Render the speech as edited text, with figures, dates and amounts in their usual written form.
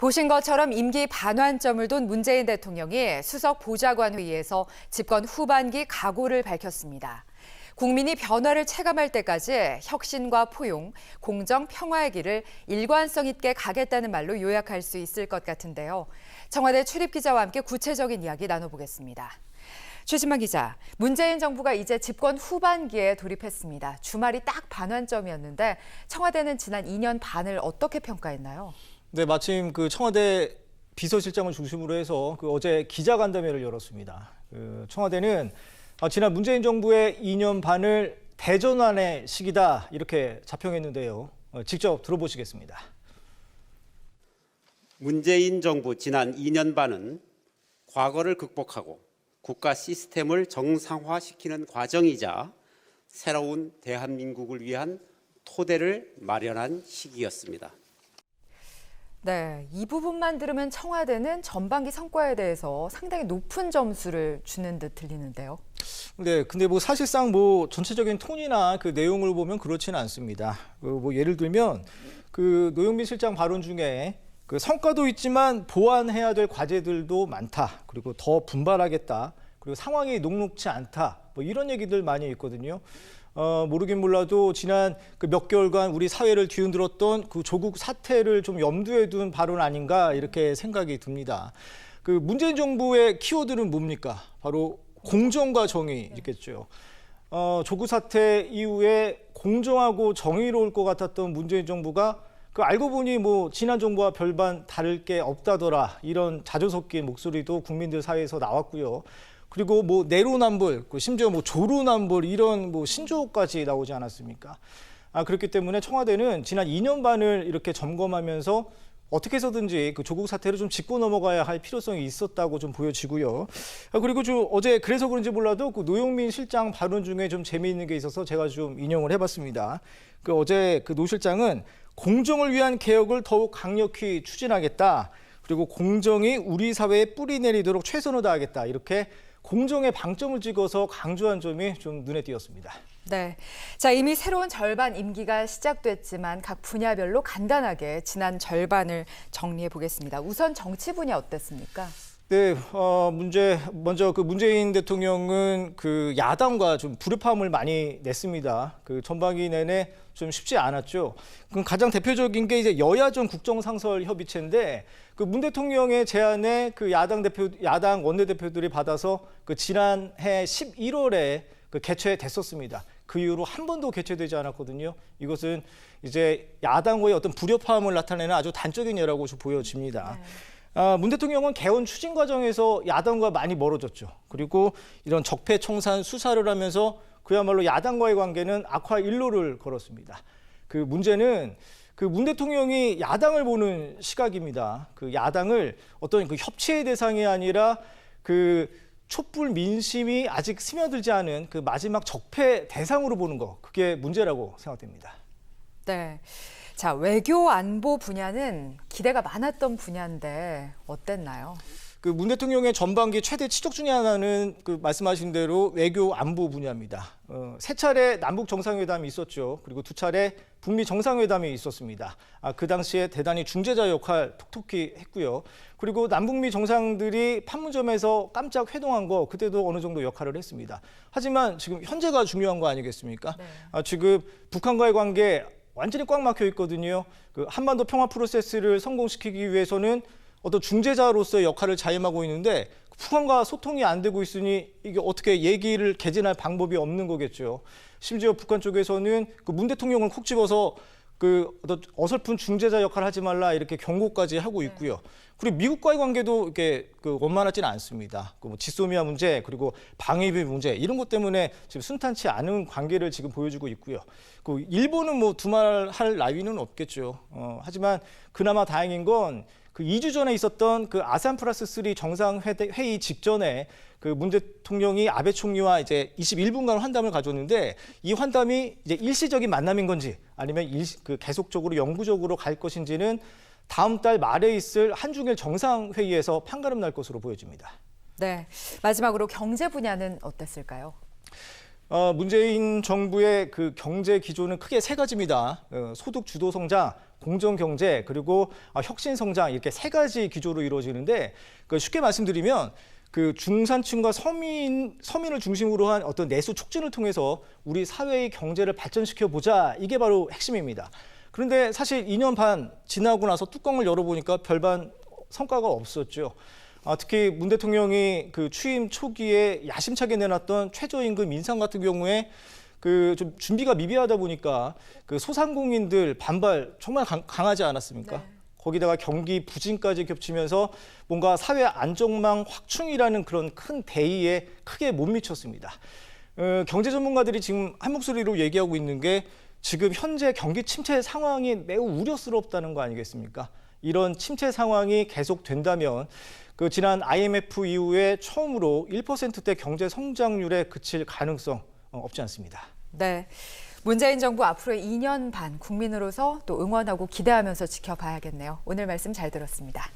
보신 것처럼 임기 반환점을 둔 문재인 대통령이 수석 보좌관 회의에서 집권 후반기 각오를 밝혔습니다. 국민이 변화를 체감할 때까지 혁신과 포용, 공정, 평화의 길을 일관성 있게 가겠다는 말로 요약할 수 있을 것 같은데요. 청와대 출입 기자와 함께 구체적인 이야기 나눠보겠습니다. 최진만 기자, 문재인 정부가 이제 집권 후반기에 돌입했습니다. 주말이 딱 반환점이었는데 청와대는 지난 2년 반을 어떻게 평가했나요? 네, 마침 청와대 비서실장을 중심으로 해서 어제 기자간담회를 열었습니다. 청와대는 지난 문재인 정부의 2년 반을 대전환의 시기다 이렇게 자평했는데요. 직접 들어보시겠습니다. 문재인 정부 지난 2년 반은 과거를 극복하고 국가 시스템을 정상화시키는 과정이자 새로운 대한민국을 위한 토대를 마련한 시기였습니다. 네, 이 부분만 들으면 청와대는 전반기 성과에 대해서 상당히 높은 점수를 주는 듯 들리는데요. 네, 근데 사실상 전체적인 톤이나 내용을 보면 그렇지는 않습니다. 예를 들면 노영민 실장 발언 중에 성과도 있지만 보완해야 될 과제들도 많다. 그리고 더 분발하겠다. 그리고 상황이 녹록치 않다. 이런 얘기들 많이 있거든요. 모르긴 몰라도 지난 몇 개월간 우리 사회를 뒤흔들었던 조국 사태를 좀 염두에 둔 발언 아닌가 이렇게 생각이 듭니다. 문재인 정부의 키워드는 뭡니까? 바로 공정과 정의겠죠. 조국 사태 이후에 공정하고 정의로울 것 같았던 문재인 정부가 알고 보니 지난 정부와 별반 다를 게 없다더라 이런 자조 섞인 목소리도 국민들 사이에서 나왔고요. 그리고 내로남불, 심지어 조로남불 이런 신조어까지 나오지 않았습니까? 그렇기 때문에 청와대는 지난 2년 반을 이렇게 점검하면서 어떻게 해서든지 조국 사태를 좀 짚고 넘어가야 할 필요성이 있었다고 좀 보여지고요. 그리고 어제 그래서 그런지 몰라도 노영민 실장 발언 중에 좀 재미있는 게 있어서 제가 좀 인용을 해봤습니다. 어제 노 실장은 공정을 위한 개혁을 더욱 강력히 추진하겠다. 그리고 공정이 우리 사회에 뿌리 내리도록 최선을 다하겠다. 이렇게 공정에 방점을 찍어서 강조한 점이 좀 눈에 띄었습니다. 네, 자 이미 새로운 절반 임기가 시작됐지만 각 분야별로 간단하게 지난 절반을 정리해 보겠습니다. 우선 정치 분야 어땠습니까? 네, 먼저 문재인 대통령은 야당과 좀 불협화음을 많이 냈습니다. 전반기 내내 좀 쉽지 않았죠. 그럼 가장 대표적인 게 이제 여야정 국정상설협의체인데 문 대통령의 제안에 야당 원내대표들이 받아서 지난해 11월에 개최됐었습니다. 그 이후로 한 번도 개최되지 않았거든요. 이것은 이제 야당과의 어떤 불협화음을 나타내는 아주 단적인 예라고 보여집니다. 네. 문 대통령은 개헌 추진 과정에서 야당과 많이 멀어졌죠. 그리고 이런 적폐청산 수사를 하면서 그야말로 야당과의 관계는 악화 일로를 걸었습니다. 문제는 문 대통령이 야당을 보는 시각입니다. 야당을 어떤 협치의 대상이 아니라 촛불 민심이 아직 스며들지 않은 마지막 적폐 대상으로 보는 거, 그게 문제라고 생각됩니다. 네. 자, 외교 안보 분야는 기대가 많았던 분야인데 어땠나요? 문 대통령의 전반기 최대 치적 중에 하나는 말씀하신 대로 외교 안보 분야입니다. 세 차례 남북 정상회담이 있었죠. 그리고 두 차례 북미 정상회담이 있었습니다. 그 당시에 대단히 중재자 역할 톡톡히 했고요. 그리고 남북미 정상들이 판문점에서 깜짝 회동한 거 그때도 어느 정도 역할을 했습니다. 하지만 지금 현재가 중요한 거 아니겠습니까? 네. 지금 북한과의 관계 완전히 꽉 막혀 있거든요. 한반도 평화 프로세스를 성공시키기 위해서는 어떤 중재자로서의 역할을 자임하고 있는데 북한과 소통이 안 되고 있으니 이게 어떻게 얘기를 개진할 방법이 없는 거겠죠. 심지어 북한 쪽에서는 문 대통령을 콕 집어서 어떤 어설픈 중재자 역할을 하지 말라 이렇게 경고까지 하고 있고요. 그리고 미국과의 관계도 이렇게 원만하지는 않습니다. 지소미아 문제 그리고 방위비 문제 이런 것 때문에 지금 순탄치 않은 관계를 지금 보여주고 있고요. 일본은 두말할 나위는 없겠죠. 하지만 그나마 다행인 건 2주 전에 있었던 아세안 플러스 3 정상회의 직전에 문 대통령이 아베 총리와 이제 21분간 환담을 가졌는데 이 환담이 이제 일시적인 만남인 건지 아니면 계속적으로 영구적으로 갈 것인지는 다음 달 말에 있을 한중일 정상회의에서 판가름 날 것으로 보여집니다. 네, 마지막으로 경제 분야는 어땠을까요? 문재인 정부의 경제 기조는 크게 세 가지입니다. 소득 주도 성장, 공정 경제 그리고 혁신 성장 이렇게 세 가지 기조로 이루어지는데 쉽게 말씀드리면 그 중산층과 서민을 중심으로 한 어떤 내수 촉진을 통해서 우리 사회의 경제를 발전시켜 보자 이게 바로 핵심입니다. 그런데 사실 2년 반 지나고 나서 뚜껑을 열어보니까 별반 성과가 없었죠. 특히 문 대통령이 그 취임 초기에 야심차게 내놨던 최저임금 인상 같은 경우에 그 좀 준비가 미비하다 보니까 그 소상공인들 반발 정말 강하지 않았습니까? 네. 거기다가 경기 부진까지 겹치면서 뭔가 사회 안정망 확충이라는 그런 큰 대의에 크게 못 미쳤습니다. 경제 전문가들이 지금 한 목소리로 얘기하고 있는 게 지금 현재 경기 침체 상황이 매우 우려스럽다는 거 아니겠습니까? 이런 침체 상황이 계속된다면 그 지난 IMF 이후에 처음으로 1%대 경제 성장률에 그칠 가능성 없지 않습니다. 네. 문재인 정부 앞으로 2년 반 국민으로서 또 응원하고 기대하면서 지켜봐야겠네요. 오늘 말씀 잘 들었습니다.